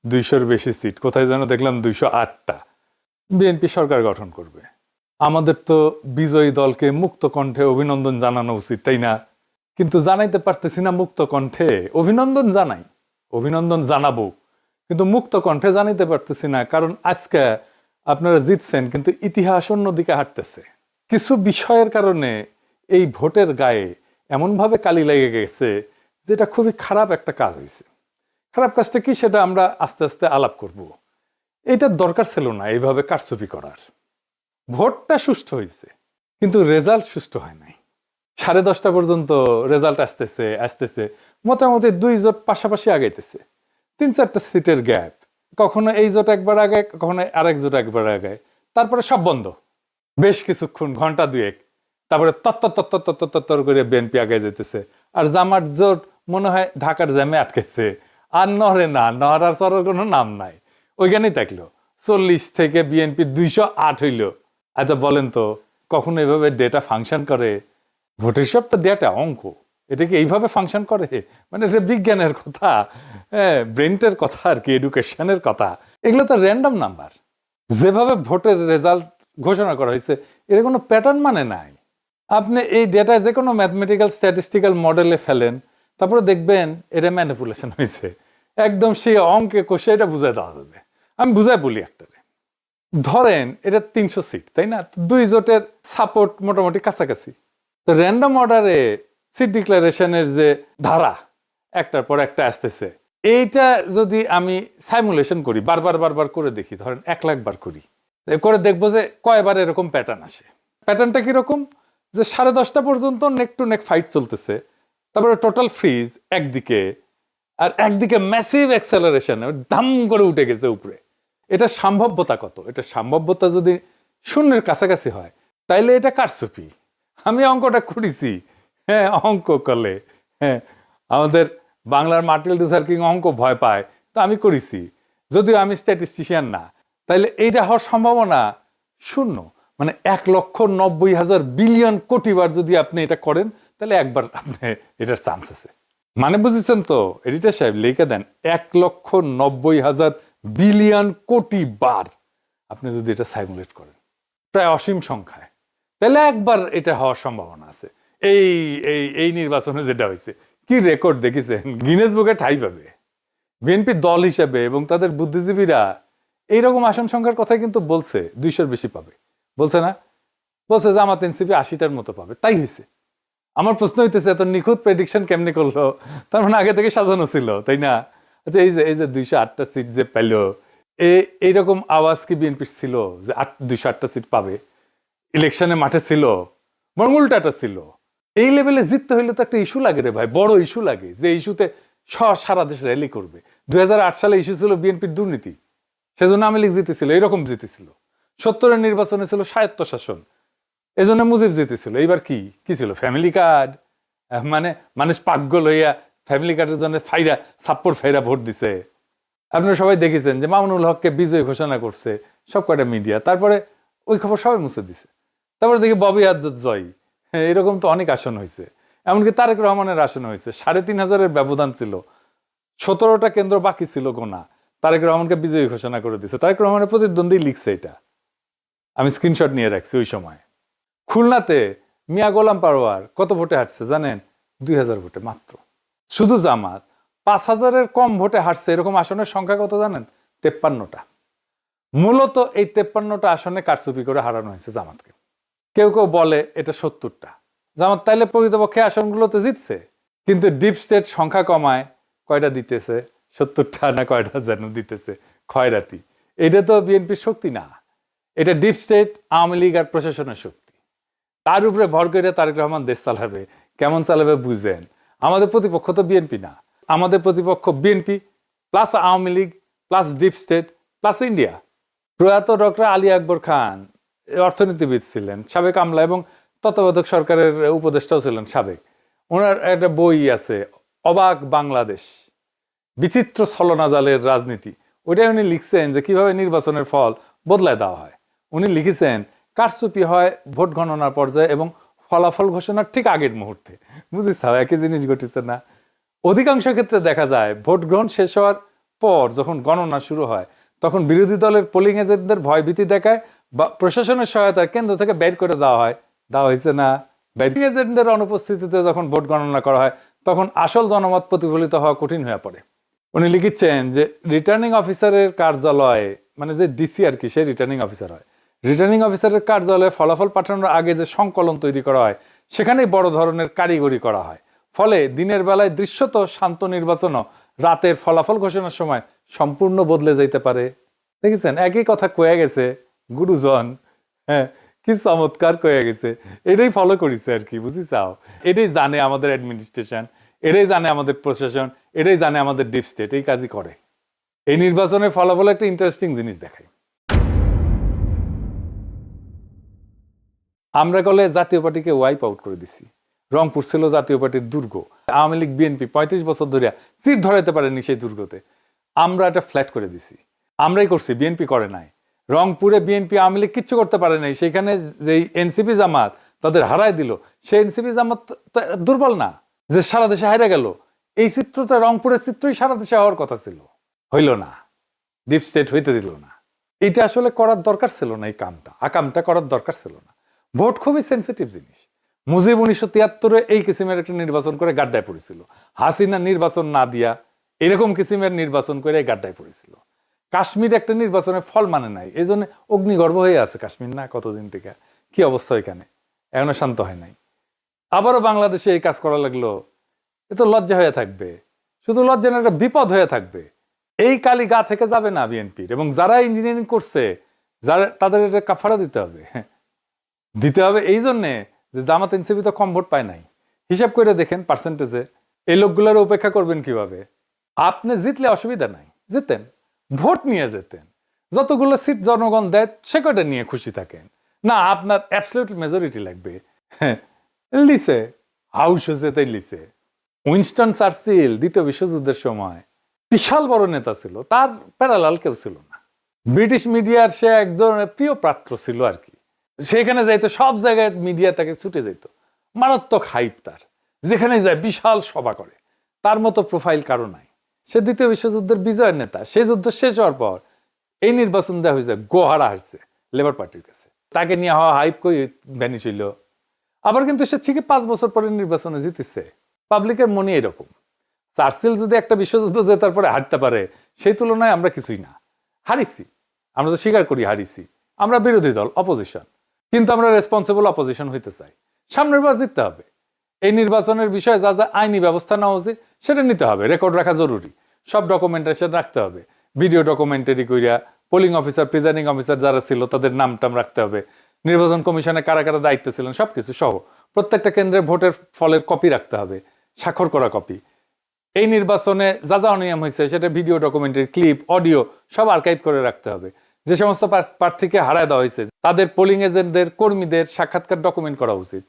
200-র বেশি সিট, কোথায় যেন দেখলাম 208টা। বিএনপি সরকার গঠন করবে। আমাদের তো বিজয়ী দলকে মুক্ত কণ্ঠে অভিনন্দন জানানো উচিত, তাই না? কিন্তু জানাইতে পারতেছি না মুক্ত কণ্ঠে। অভিনন্দন জানাই, অভিনন্দন জানাবো, কিন্তু মুক্ত কণ্ঠে জানাইতে পারতেছি না, কারণ আজকে আপনারা জিতছেন কিন্তু ইতিহাস অন্যদিকে হাঁটতেছে। কিছু বিষয়ের কারণে এই ভোটের গায়ে এমনভাবে কালি লেগে গেছে যেটা খুবই খারাপ একটা কাজ হয়েছে। খারাপ কাজটা কি সেটা আমরা আস্তে আস্তে আলাপ করব। এটার দরকার ছিল না এইভাবে কারচুপি করার। ভোটটা সুষ্ঠু হয়েছে কিন্তু রেজাল্ট সুষ্ঠু হয় নাই। 10:30 পর্যন্ত রেজাল্ট আসতেছে আসতেছে, মোটামুটি 2 জোট পাশাপাশি আগাইতেছে, 3-4টা সিটের গ্যাপ, কখনো এই জোট একবার আগায়, কখনো আরেক জোট একবার আগায়, তারপরে সব বন্ধ বেশ কিছুক্ষণ, ঘন্টা 2-1, তারপরে তত্তর করে বিএনপি আগায় যেতেছে। আর জামাত জোট মনে হয় ঢাকার জ্যামে আটকেছে, আর নড়ে না, নড়ার চড়ার কোনো নাম নাই, ওইখানেই থাকলো। 40 থেকে বিএনপি 208 হইল। আচ্ছা বলেন তো, কখনো এভাবে ডেটা ফাংশন করে? ভোটের সব তো ডেটা, অঙ্ক, এটা কি এইভাবে ফাংশন করে? মানে এটা বিজ্ঞানের কথা, হ্যাঁ, ব্রেনটের কথা আর কি, এডুকেশনের কথা। এগুলো তো র্যান্ডম নাম্বার। যেভাবে ভোটের রেজাল্ট ঘোষণা করা হয়েছে এর কোনো প্যাটার্ন মানে নাই। আপনি এই ডেটা যে কোনো ম্যাথমেটিক্যাল স্ট্যাটিস্টিক্যাল মডেলে ফেলেন, তারপরে দেখবেন এটা ম্যানিপুলেশন হয়েছে। একদম সেই অঙ্কে কষে এটা বুঝাই দেওয়া যাবে। আমি বুঝাই বলি একটারে, ধরেন এটা 300 সিট, তাই না? 2 জোটের সাপোর্ট মোটামুটি কাছাকাছি। তো র্যান্ডম অর্ডারে সিট ডিক্লারেশনের যে ধারা একটার পর একটা আসতেছে, এইটা যদি আমি সাইমুলেশন করি, বারবার করে দেখি, ধরেন 1 লাখ বার করি, করে দেখবো যে কয়বার এরকম প্যাটার্ন আসে। প্যাটার্নটা কিরকম? যে 10:30 পর্যন্ত নেক টু নেক ফাইট চলতেছে, তারপরে টোটাল ফ্রিজ একদিকে, আর একদিকে ম্যাসিভ অ্যাক্সেলারেশন, দাম করে উঠে গেছে উপরে। এটা সম্ভাব্যতা কত? এটা সম্ভাব্যতা যদি 0-এর কাছাকাছি হয় তাইলে এটা কারচুপি। আমি অঙ্কটা করেছি, হ্যাঁ, অঙ্ক করলে, হ্যাঁ, আমাদের বাংলার মার্টিন লুথার কিং অঙ্ক ভয় পায়, তো আমি করেছি, যদিও আমি স্ট্যাটিস্টিশিয়ান না। তাইলে এইটা হওয়ার সম্ভাবনা 0। মানে 1,90,000 বিলিয়ন কোটি বার যদি আপনি এটা করেন, তাহলে একবার আপনি এটার চান্স আছে। মানে বুঝেছেন তো এডিটর সাহেব, লিখে দেন 1,90,000 বিলিয়ন কোটি বার আপনি যদি এটা সাইমুলেট করেন, প্রায় অসীম সংখ্যায়, তাহলে একবার এটা হওয়ার সম্ভাবনা আছে। এই এই এই নির্বাচনে যেটা হয়েছে, কি রেকর্ড দেখেছেন, গিনেস বুকে ঠাঁই পাবে বিএনপি দল হিসেবে। এবং তাদের বুদ্ধিজীবীরা এইরকম আসন সংখ্যার কথাই কিন্তু বলছে, 200-র বেশি পাবে বলছে না? বলছে জামাত এনসিপি 80টার মতো পাবে, তাই হয়েছে। আমার প্রশ্ন হইতেছে, এত নিখুঁত প্রেডিকশন কেমনে করলো? তার মানে আগে থেকে সাজানো ছিল, তাই না? আচ্ছা, এই যে 208টা সিট যে পেল, এইরকম আওয়াজ কি বিএনপি ছিল যে 208টা সিট পাবে? ইলেকশনে মাঠে ছিল, বরং উল্টাটা ছিল। এই লেভেলে জিততে হইলে তো একটা ইস্যু লাগে রে ভাই, বড় ইস্যু লাগে, যে ইস্যুতে সারা দেশ র্যালি করবে। 2008 সালে ইস্যু ছিল বিএনপির দুর্নীতি, সেজন্য আওয়ামী লীগ জিতেছিল, এইরকম জিতেছিল। 70-এর নির্বাচনে ছিল স্বায়ত্তশাসন, এজন্য মুজিব জিতেছিল। এইবার কি কি ছিল? Family card. মানে মানুষ পাগল হইয়া ফ্যামিলি কার্ডের জন্য ফাইরা ছাপ্পর ফাইরা ভোট দিছে। আপনারা সবাই দেখেছেন যে মামুনুল হককে বিজয় ঘোষণা করছে সব কয়টা মিডিয়া, তারপরে ওই খবর সবাই মুছে দিছে। তারপরে দেখি ববি আজাদ জয়। হ্যাঁ, এরকম তো অনেক আসন হয়েছে। এমনকি তারেক রহমানের আসন হয়েছে, 3,500-এর ব্যবধান ছিল, 17টা কেন্দ্র বাকি ছিল গোনা, তারেক রহমানকে বিজয়ী ঘোষণা করে দিছে। তারেক রহমানের প্রতিদ্বন্দ্বী লিখছে এটা, আমি স্ক্রিনশট নিয়ে রাখছি। ওই সময় খুলনাতে মিয়া গোলাম পারোয়ার কত ভোটে হারছে জানেন? 2,000 ভোটে মাত্র। শুধু জামাত 5,000-এর কম ভোটে হারছে এরকম আসনের সংখ্যা কত জানেন? 53টা। মূলত এই 53টা আসনে কারচুপি করে হারানো হয়েছে জামাতকে। কেউ কেউ বলে এটা 70টা। জামাত তাইলে প্রকৃতপক্ষে আসনগুলোতে জিতছে, কিন্তু ডিপ স্টেট সংখ্যা কমায় কয়টা দিতেছে? 70টা না কয়টা যেন দিতেছে, খয়রাতি। এটা তো বিএনপির শক্তি না, এটা ডিপ স্টেট, আওয়ামী লীগ আর প্রশাসনের শক্তি। তার উপরে ভর করে তারেক রহমান দেশ চালাবে। কেমন চালাবে বুঝেন? আমাদের প্রতিপক্ষ তো বিএনপি না, আমাদের প্রতিপক্ষ BNP plus Awami League plus deep state plus India. প্রয়াত ডক্টর আলী আকবর খান অর্থনীতিবিদ ছিলেন, সাবেক আমলা এবং তত্ত্বাবধায়ক সরকারের উপদেষ্টাও ছিলেন সাবেক। ওনার একটা বই আছে, অবাক বাংলাদেশ, বিচিত্র ছলনাজালের রাজনীতি। ওইটাই উনি লিখছেন যে কিভাবে নির্বাচনের ফল বদলায় দেওয়া হয়। উনি লিখেছেন কারচুপি হয় ভোট গণনার পর্যায়ে এবং ফলাফল ঘোষণার ঠিক আগের মুহূর্তে। বুঝিস, একই জিনিস ঘটেছে না? অধিকাংশ ক্ষেত্রে দেখা যায় ভোট গ্রহণ শেষ হওয়ার পর যখন গণনা শুরু হয় তখন বিরোধী দলের পোলিং এজেন্টদের ভয়ভীতি দেখায় বা প্রশাসনের সহায়তায় কেন্দ্র থেকে বের করে দেওয়া হয়েছে না। পোলিং এজেন্টদের অনুপস্থিতিতে যখন ভোট গণনা করা হয় তখন আসল জনমত প্রতিফলিত হওয়া কঠিন হয়ে পড়ে। উনি লিখেছেন যে রিটার্নিং অফিসারের কার্যালয়ে, মানে যে ডিসি আর কি, সে রিটার্নিং অফিসার হয়, রিটার্নিং অফিসারের কার্যালয়ে ফলাফল পাঠানোর আগে যে সংকলন তৈরি করা হয় সেখানেই বড় ধরনের কারিগরি করা হয়। ফলে দিনের বেলায় দৃশ্যত শান্ত নির্বাচনও রাতের ফলাফল ঘোষণার সময় সম্পূর্ণ বদলে যাইতে পারে। দেখেছেন, একই কথা কয়ে গেছে গুরুজন। হ্যাঁ, কি চমৎকার কয়ে গেছে। এটাই ফলো করেছে আর কি, বুঝিছাও? এটাই জানে আমাদের অ্যাডমিনিস্ট্রেশন, এটাই জানে আমাদের প্রশাসন, এটাই জানে আমাদের ডিপ স্টেট, এই কাজই করে। এই নির্বাচনের ফলাফল একটা ইন্টারেস্টিং জিনিস দেখায়। আমরা গলে জাতীয় পার্টিকে ওয়াইপ আউট করে দিছি। রংপুর ছিল জাতীয় পার্টির দুর্গ। আওয়ামী লীগ বিএনপি 35 বছর ধরে চির ধরাইতে পারেনি সেই দুর্গতে। আমরা এটা ফ্ল্যাট করে দিছি। আমরাই করছি, বিএনপি করে নাই। রংপুরে বিএনপি আওয়ামী লীগ কিচ্ছু করতে পারে নাই। সেখানে যে এনসিপি জামাত তাদের হারাই দিল, সেই এনসিপি জামাত দুর্বল না যে সারা দেশে হারা গেল। এই চিত্রটা, রংপুরের চিত্রই সারা দেশে হওয়ার কথা ছিল, হইল না, ডিপ স্টেট হইতে দিল না। এটা আসলে করার দরকার ছিল না, এই কামটা করার দরকার ছিল না। ভোট খুবই সেন্সিটিভ জিনিস। মুজিব 1973-এ এই কিসিমের একটা নির্বাচন করে গাড্ডায় পড়েছিল। হাসিনা নির্বাচন না দিয়া এরকম কিসিমের নির্বাচন করে গাড্ডায় পড়েছিল। কাশ্মীর একটা নির্বাচনের ফল মানে নাই, এই জন্য অগ্নিগর্ভ হয়ে আছে কাশ্মীর, না কতদিন থেকে কি অবস্থা এখানে, এখনো শান্ত হয় নাই। আবারও বাংলাদেশে এই কাজ করা লাগলো, এ তো লজ্জা হয়ে থাকবে, শুধু লজ্জা না, একটা বিপদ হয়ে থাকবে। এই কালি গা থেকে যাবে না বিএনপির, এবং যারা ইঞ্জিনিয়ারিং করছে যারা, তাদের এটা কাফারা দিতে হবে এই জন্যে যে জামাত এনসিপি তো কম ভোট পায় নাই। হিসাব করে দেখেন পার্সেন্টেজে, এই লোকগুলোর উপেক্ষা করবেন কিভাবে? আপনি জিতলে অসুবিধা নাই, জিতেন, ভোট নিয়ে যেতেন, যতগুলো সিট জনগণ দেয় সে কয়টা নিয়ে খুশি থাকেন না। আপনার অ্যাবসলিউট মেজরিটি লাগবে। লিসে হাউস যেতেই লিসে। উইনস্টন চার্চিল দ্বিতীয় বিশ্বযুদ্ধের সময় বিশাল বড় নেতা ছিল, তার প্যারালাল কেউ ছিল না। ব্রিটিশ মিডিয়ার সে একজন প্রিয় পাত্র ছিল আর কি। সেখানে যাইতো, সব জায়গায় মিডিয়া তাকে ছুটে যেত, মারাত্মক হাইপ তার, যেখানে যায় বিশাল সভা করে। তার মতো প্রোফাইল কারো নাই। সে দ্বিতীয় বিশ্বযুদ্ধের বিজয়ের নেতা। সেই যুদ্ধ শেষ হওয়ার পর এই নির্বাচন দেওয়া হয়েছে, গোহারা হারছে লেবার পার্টির কাছে, তাকে নিয়ে হওয়া হাইপ কই ভ্যানিশ হইল। আবার কিন্তু সে ঠিকই 5 বছর পরে নির্বাচনে জিতেছে। পাবলিকের মনে এরকম। চার্চিল যদি একটা বিশ্বযুদ্ধ জেতার পরে হারতে পারে, সেই তুলনায় আমরা কিছুই না, হারিছি। আমরা তো স্বীকার করি হারিছি, আমরা বিরোধী দল, অপোজিশন, কিন্তু আমরা রেসপন্সিবল অপোজিশন হইতে চাই। সামনের বার জিততে হবে। এই নির্বাচনের বিষয়ে যা যা আইনি ব্যবস্থা নেওয়া উচিত সেটা নিতে হবে, রেকর্ড রাখা জরুরি, সব ডকুমেন্টেশন রাখতে হবে, ভিডিও ডকুমেন্টারি কইরা, পোলিং অফিসার, প্রিজাইডিং অফিসার যারা ছিল তাদের নাম টাম রাখতে হবে, নির্বাচন কমিশনে কারা কারা দায়িত্ব ছিলেন সবকিছু সহ, প্রত্যেকটা কেন্দ্রে ভোটের ফলের কপি রাখতে হবে, স্বাক্ষর করা কপি। এই নির্বাচনে যা যা অনিয়ম হয়েছে সেটা ভিডিও ডকুমেন্টারি, ক্লিপ, অডিও সব আর্কাইভ করে রাখতে হবে। যে সমস্ত প্রার্থীকে হারায় দেওয়া হয়েছে তাদের পোলিং এজেন্টদের, কর্মীদের সাক্ষাৎকার ডকুমেন্ট করা উচিত।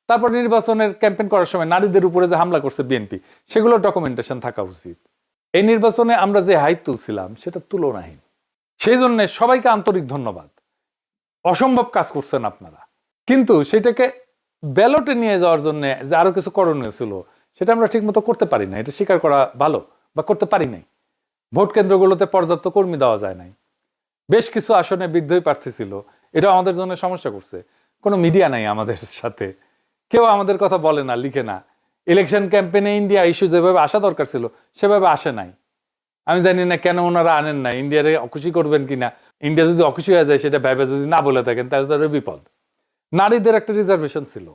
তারপর নির্বাচনের ক্যাম্পেইন করার সময় নারীদের উপরে যে হামলা করছে বিএনপি, সেগুলো ডকুমেন্টেশন থাকা উচিত। এই নির্বাচনে আমরা যে হাইপ তুলছিলাম সেটা তুলনাহীন। সেই জন্য সবাইকে আন্তরিক ধন্যবাদ। অসম্ভব কাজ করছেন আপনারা, কিন্তু সেটাকে ব্যালটে নিয়ে যাওয়ার জন্য যে আরো কিছু করণীয় ছিল সেটা আমরা ঠিক মতো করতে পারি না। এটা স্বীকার করা ভালো, বা করতে পারি নাই। ভোট কেন্দ্রগুলোতে পর্যাপ্ত কর্মী দেওয়া যায় নাই। বেশ কিছু আসনে বিদ্রোহী প্রার্থী ছিল, এটা আমাদের জন্য সমস্যা করছে। কোনো মিডিয়া নাই আমাদের সাথে, কেউ আমাদের কথা বলে না, লিখে না। ইলেকশন ক্যাম্পেইনে ইন্ডিয়া ইস্যু যেভাবে আসা দরকার ছিল সেভাবে আসে নাই। আমি জানি না কেন ওনারা আনেন না, ইন্ডিয়ারে অখুশি করবেন কিনা। ইন্ডিয়া যদি অখুশি হয়ে যায় সেটা ভেবে যদি না বলে থাকেন তাহলে তাদের বিপদ। নারীদের একটা রিজার্ভেশন ছিল,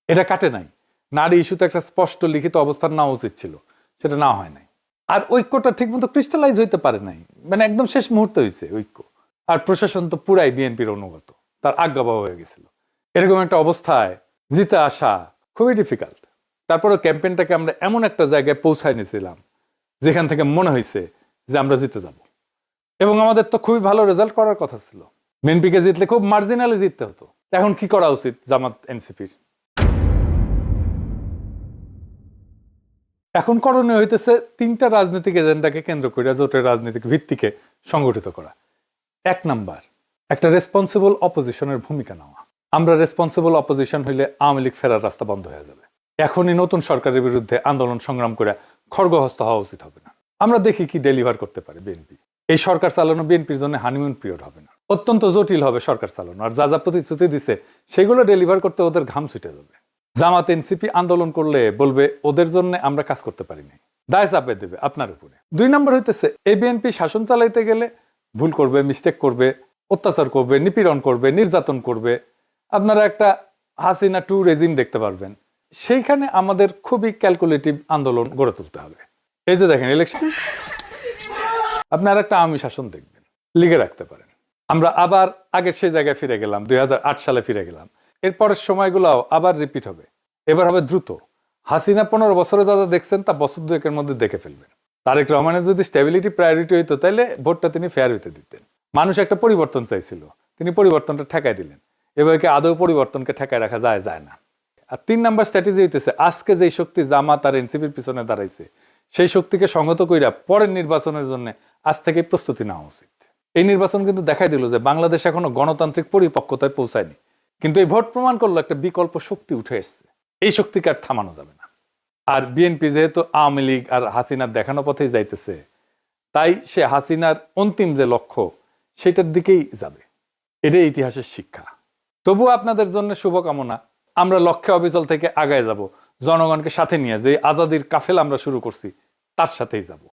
এটা কাটে নাই। নারী ইস্যুতে একটা স্পষ্ট লিখিত অবস্থান নেওয়া উচিত ছিল, সেটা না হয় নাই। আর ঐক্যটা ঠিক মতো ক্রিস্টালাইজ হইতে পারে নাই, মানে একদম শেষ মুহূর্তে হয়েছে ঐক্য। আর প্রশাসন তো পুরাই বিএনপির অনুগত, তার আজ্ঞাবহ হয়ে গেছিল। এরকম একটা অবস্থায় জিতে আসা খুবই ডিফিকাল্ট। তারপরে ক্যাম্পেইনটাকে আমরা এমন একটা জায়গায় পৌঁছায় নিয়েছিলাম যেখান থেকে মনে হয়েছে যে আমরা জিতে যাব, এবং আমাদের তো খুবই ভালো রেজাল্ট করার কথা ছিল। বিএনপিকে জিতলে খুব মার্জিনালি জিততে হতো। এখন কি করা উচিত জামাত এনসিপির? এখন করণীয় হইতেছে 3টা রাজনৈতিক এজেন্ডাকে কেন্দ্র করে জোটের রাজনৈতিক ভিত্তিকে সংগঠিত করা। 1 নাম্বার, একটা রেসপন্সিবল অপোজিশনের ভূমিকা নেওয়া। আমরা রেসপন্সিবল অপোজিশন হইলে আওয়ামী লীগ ফেরার রাস্তা বন্ধ হয়ে যাবে। এখনই নতুন সরকারের বিরুদ্ধে আন্দোলন সংগ্রাম করে খড়গহস্ত হওয়া উচিত হবে না। আমরা দেখি কি ডেলিভার করতে পারে বিএনপি। এই সরকার চালানো বিএনপির জন্য হানিমুন পিরিয়ড হবে না, অত্যন্ত জটিল হবে সরকার চালানো। আর যা যা প্রতিশ্রুতি দিছে সেগুলো ডেলিভার করতে ওদের ঘাম ছুটে যাবে। জামাত এনসিপি আন্দোলন করলে বলবে ওদের জন্য আমরা কাজ করতে পারিনি, দায় চাপে দেবে আপনার উপরে। 2 নম্বর হইতেছে এই বিএনপি শাসন চালাইতে গেলে ভুল করবে, মিস্টেক করবে, অত্যাচার করবে, নিপীড়ন করবে, নির্যাতন করবে। আপনারা একটা হাসিনা 2 রেজিম দেখতে পারবেন। সেইখানে আমাদের খুবই ক্যালকুলেটিভ আন্দোলন গড়ে তুলতে হবে। এই যে দেখেন ইলেকশন, আপনারা একটা আওয়ামী শাসন দেখবেন, লিগে রাখতে পারেন। আমরা আবার আগের সেই জায়গায় ফিরে গেলাম, 2008 সালে ফিরে গেলাম। এরপরের সময়গুলোও আবার রিপিট হবে। এবার হবে দ্রুত। হাসিনা 15 বছরে যা যা দেখছেন তা বছর 2-এর মধ্যে দেখে ফেলবেন। তারেক রহমানের যদি স্টেবিলিটি প্রায়োরিটি হইতো তাহলে ভোটটা তিনি ফেয়ার হইতে দিতেন। মানুষ একটা পরিবর্তন চাইছিল, তিনি পরিবর্তনটা ঠেকাই দিলেন। এবার কি আদৌ পরিবর্তনকে ঠেকায় রাখা যায়? যায় না। আর 3 নাম্বার স্ট্র্যাটেজি হইতেছে আজকে যেই শক্তি জামাত আর এনসিপির পিছনে দাঁড়াইছে সেই শক্তিকে সংহত কইরা পরের নির্বাচনের জন্য আজ থেকে প্রস্তুতি নেওয়া উচিত। এই নির্বাচন কিন্তু দেখাই দিল যে বাংলাদেশ এখনো গণতান্ত্রিক পরিপক্কতায় পৌঁছায়নি, কিন্তু এই ভোট প্রমাণ করলো একটা বিকল্প শক্তি উঠে এসছে। এই শক্তিকে আর থামানো যাবে না। আর বিএনপি যেহেতু আওয়ামী লীগ আর হাসিনার দেখানো পথেই যাইতেছে, তাই সে হাসিনার অন্তিম যে লক্ষ্য সেটার দিকেই যাবে। এটাই ইতিহাসের শিক্ষা। তবু আপনাদের জন্য শুভকামনা। আমরা লক্ষ্যে অবিচল থেকে আগায় যাব, জনগণকে সাথে নিয়ে যে আজাদির কাফেলা আমরা শুরু করছি তার সাথেই যাব।